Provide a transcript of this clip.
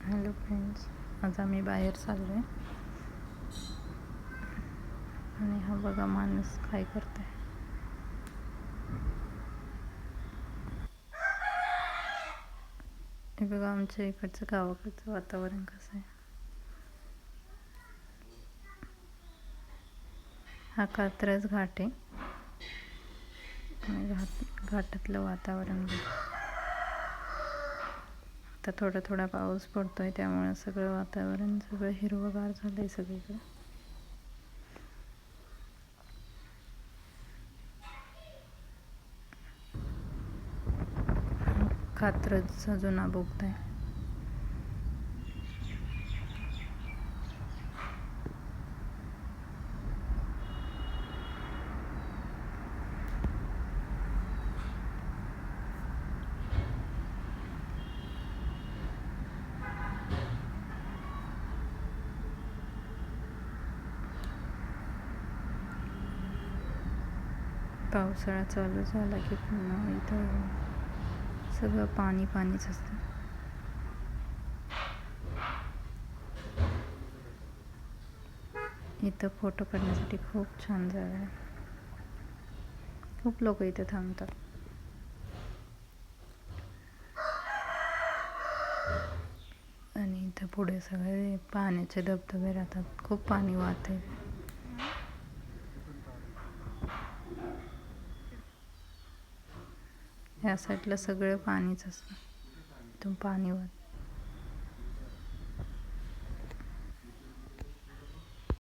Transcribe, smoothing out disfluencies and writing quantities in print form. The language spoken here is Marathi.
हॅलो फ्रेंड्स, आज आम्ही बाहेर चाललो आहे आणि हा बघा माणूस काय करत आहे. हे बघा आमच्या इकडचं गावाकडचं वातावरण कसं आहे. हा कात्रज घाट आहे आणि घाटातलं वातावरण आता थोडा थोडा पाऊस पडतोय, त्यामुळे सगळं वातावरण सगळं हिरवंगार झालं आहे सगळीकडे. कात्रजचा जुना बोगदा आहे. पावसाळा चालू झाला की पुन्हा इथं सगळं पाणीच असतं. इथं फोटो काढण्यासाठी खूप छान जागा आहे. खूप लोक इथे थांबतात. आणि इथं पुढे सगळे पाण्याचे धबधबे राहतात. खूप पाणी वाहते. या साईडला सगळं पाणीच असतं. इथून पाणी वाहतं.